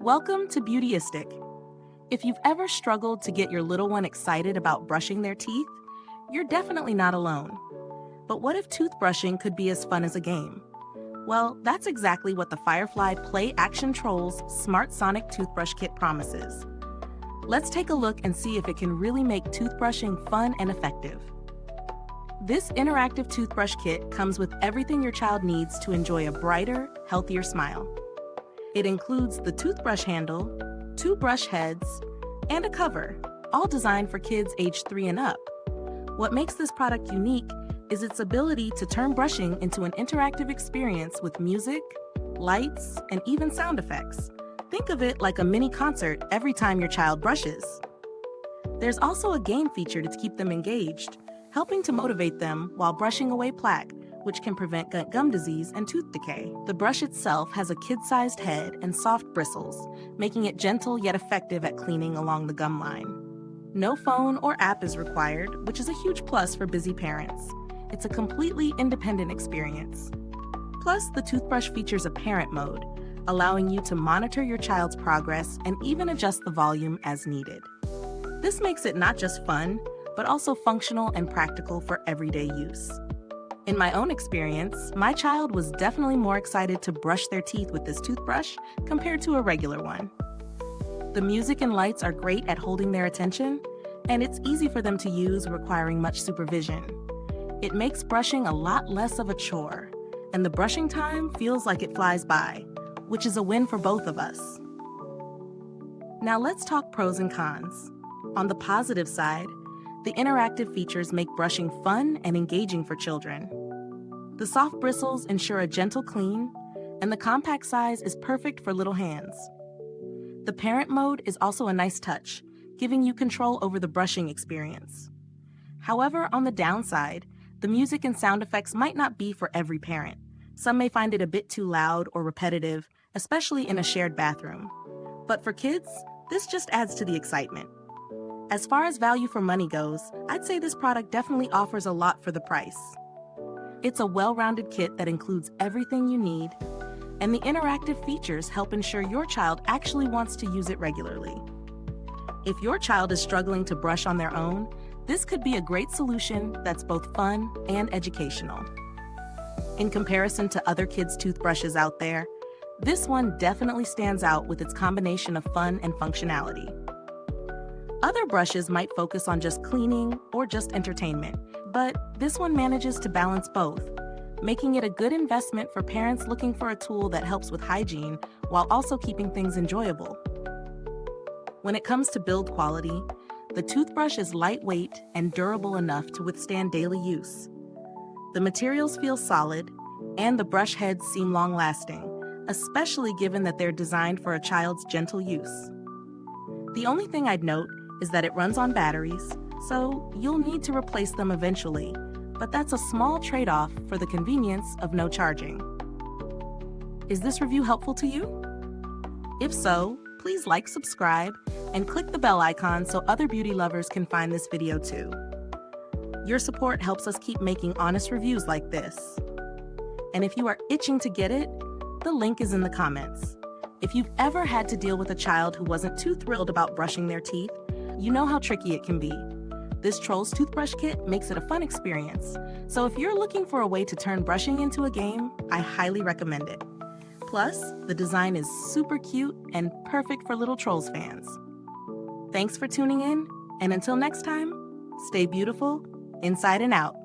Welcome to Beautyistic. If you've ever struggled to get your little one excited about brushing their teeth, you're definitely not alone. But what if toothbrushing could be as fun as a game? Well, that's exactly what the FIREFLY Play Action Trolls Smart Sonic Toothbrush Kit promises. Let's take a look and see if it can really make toothbrushing fun and effective. This interactive toothbrush kit comes with everything your child needs to enjoy a brighter, healthier smile. It includes the toothbrush handle, 2 brush heads, and a cover, all designed for kids aged 3 and up. What makes this product unique is its ability to turn brushing into an interactive experience with music, lights, and even sound effects. Think of it like a mini concert every time your child brushes. There's also a game feature to keep them engaged, helping to motivate them while brushing away plaque, which can prevent gum disease and tooth decay. The brush itself has a kid-sized head and soft bristles, making it gentle yet effective at cleaning along the gum line. No phone or app is required, which is a huge plus for busy parents. It's a completely independent experience. Plus, the toothbrush features a parent mode, allowing you to monitor your child's progress and even adjust the volume as needed. This makes it not just fun, but also functional and practical for everyday use. In my own experience, my child was definitely more excited to brush their teeth with this toothbrush compared to a regular one. The music and lights are great at holding their attention, and it's easy for them to use, requiring much supervision. It makes brushing a lot less of a chore, and the brushing time feels like it flies by, which is a win for both of us. Now let's talk pros and cons. On the positive side, the interactive features make brushing fun and engaging for children. The soft bristles ensure a gentle clean, and the compact size is perfect for little hands. The parent mode is also a nice touch, giving you control over the brushing experience. However, on the downside, the music and sound effects might not be for every parent. Some may find it a bit too loud or repetitive, especially in a shared bathroom. But for kids, this just adds to the excitement. As far as value for money goes, I'd say this product definitely offers a lot for the price. It's a well-rounded kit that includes everything you need, and the interactive features help ensure your child actually wants to use it regularly. If your child is struggling to brush on their own, this could be a great solution that's both fun and educational. In comparison to other kids' toothbrushes out there, this one definitely stands out with its combination of fun and functionality. Other brushes might focus on just cleaning or just entertainment, but this one manages to balance both, making it a good investment for parents looking for a tool that helps with hygiene while also keeping things enjoyable. When it comes to build quality, the toothbrush is lightweight and durable enough to withstand daily use. The materials feel solid, and the brush heads seem long-lasting, especially given that they're designed for a child's gentle use. The only thing I'd note is that it runs on batteries, so you'll need to replace them eventually, but that's a small trade-off for the convenience of no charging. Is this review helpful to you? If so, please like, subscribe, and click the bell icon so other beauty lovers can find this video too. Your support helps us keep making honest reviews like this. And if you are itching to get it, the link is in the comments. If you've ever had to deal with a child who wasn't too thrilled about brushing their teeth, you know how tricky it can be. This Trolls Toothbrush Kit makes it a fun experience, so if you're looking for a way to turn brushing into a game, I highly recommend it. Plus, the design is super cute and perfect for little Trolls fans. Thanks for tuning in, and until next time, stay beautiful, inside and out.